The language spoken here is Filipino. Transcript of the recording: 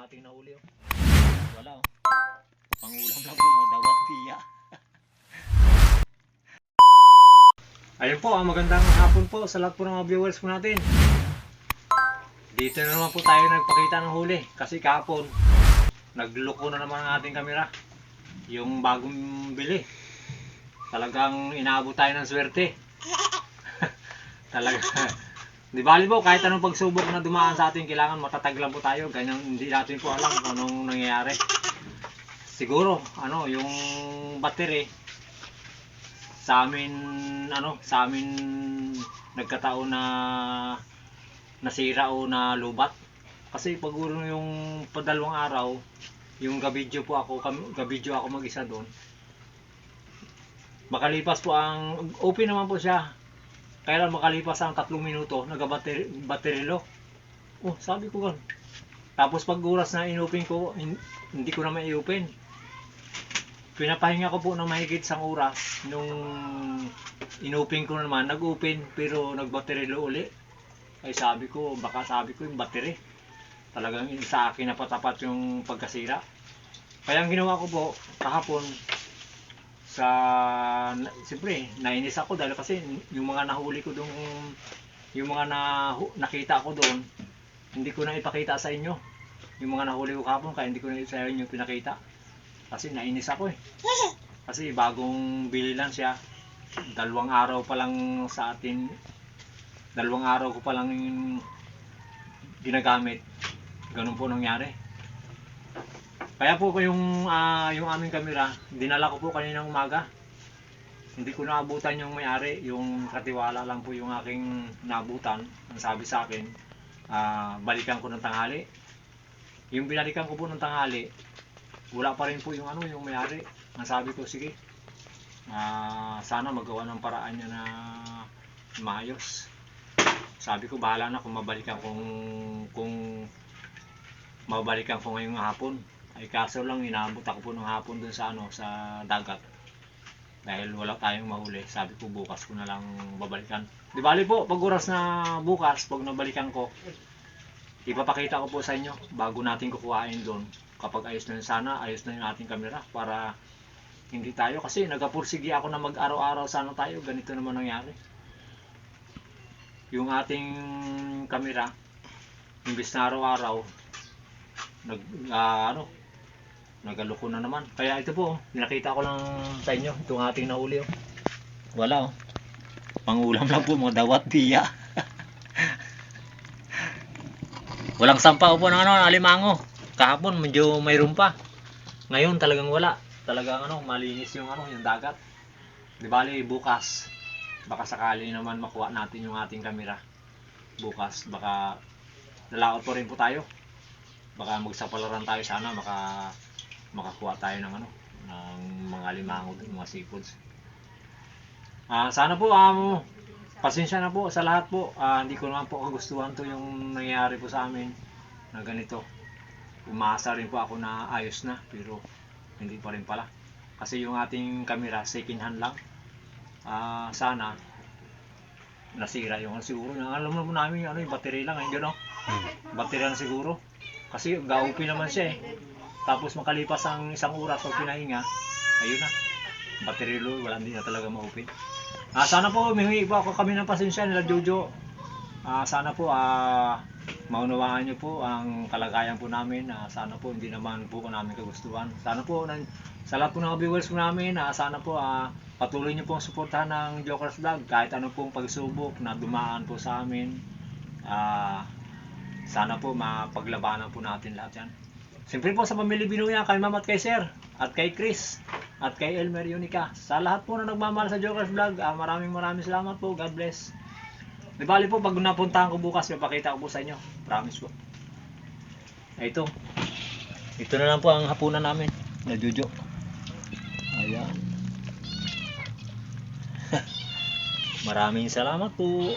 ating nahuli oh. Wala oh. Pangulam lang po, madawat piya. Ayun po, magandang hapon po sa lahat po ng mga viewers po natin. Dito na naman po tayo nagpakita ng huli. Kasi kahapon, nagloko na naman ang ating kamera. Yung bagong bili. Talagang inaabot tayo ng swerte. Talaga. Di bali po, kahit anong pagsubok na dumaan sa atin, kailangan matatag lang po tayo. Ganyan, hindi natin po alam kung anong nangyayari. Siguro, yung battery, sa amin nagkataon na nasira o na lubat. Kasi pag yung padalawang araw, yung gabidyo ako mag-isa doon. Makalipas po ang open naman po siya. Kaya lang makalipas ang 3 minuto, nagka-battery low. Oh, sabi ko gan. Tapos pag oras na inopen ko, hindi ko na mai-open. Pinapahinga ko po ng mahigit isang oras. Nung inopen ko naman, nag-open pero nag-battery low uli. Ay sabi ko yung battery. Talagang sa akin na patapat yung pagkasira. Kaya ang ginawa ko po, kahapon, siyempre, nainis ako dahil kasi yung mga nahuli ko doon, yung mga nakita ko doon, hindi ko na ipakita sa inyo. Yung mga nahuli ko kahapon, kaya hindi ko na sa inyo pinakita. Kasi nainis ako eh. Kasi bagong bili lang siya. 2 araw pa lang sa atin. 2 araw ko pa lang ginagamit. Ganun po nangyari. Kaya po yung aming kamera, dinala ko po kaninang umaga. Hindi ko naabutan yung may-ari. Yung katiwala lang po yung aking naabutan. Ang sabi sa akin, balikan ko ng tanghali. Yung binalikan ko po ng tanghali, wala pa rin po yung may-ari. Ang sabi ko, sige, sana magawa ng paraan niya na maayos. Sabi ko, bahala na kung mabalikan ko ngayong hapon. Ay kaso lang, inaabot ako po ng hapon dun sa sa dagat. Dahil wala tayong mahuli, sabi ko bukas ko na lang babalikan. Di bali po, pag oras na bukas, pag nabalikan ko, ipapakita ko po sa inyo bago natin kukuhain doon. Kapag ayos na ayos na yung ating kamera para hindi tayo, kasi nagapursige ako na mag-araw-araw sana tayo, ganito naman nangyari. Yung ating kamera, imbis na araw-araw, nagaloko na naman. Kaya ito po, pinakita ko lang sa inyo itong ating nahuli oh. Wala oh. Pangulam lang po, mga dawat piya. Walang sampa po ng alimango. Kahapon medyo mayroon pa. Ngayon talagang wala. Talagang malinis yung yung dagat. Di bali bukas, baka sakali naman makuha natin yung ating kamera. Bukas baka lalaot po rin po tayo. Baka magsapalaran tayo sana, makakuha tayo ng ng mga limango, mga seafoods. Sana po pasensya na po sa lahat po. Hindi ko naman po kagustuhan to yung nangyayari po sa amin na ganito. Umaasa rin po ako na ayos na, pero hindi pa rin pala. Kasi yung ating camera second hand lang. Sana nasira yung siguro. Alam mo namin yung battery lang, hindi no? Battery lang siguro. Kasi ga-open naman siya eh. Tapos makalipas ang 1 oras pag pinahinga, ayun na. Battery low, wala, hindi na talaga ma-open. Sana po humingi po ako kami ng pasensya nila Jojo. Sana po maunawaan niyo po ang kalagayan po namin. Sana po hindi naman po namin kagustuhan. Sana po sa lahat po ng viewers po namin, sana po patuloy niyo pong suportahan ng Jokers Vlog kahit ano pong pagsubok na dumaan po sa amin. Sana po mapaglabanan po natin lahat yan. Siyempre po sa pamilya Binuya, kay Ma'am at kay Sir, at kay Chris, at kay Elmer Unica. Sa lahat po na nagmamahal sa Jokers Vlog, maraming salamat po. God bless. Di bali po, pag napuntahan ko bukas, mapakita ko po sa inyo. Promise po. Ito na lang po ang hapunan namin na Jojo. Ayan. Maraming salamat po.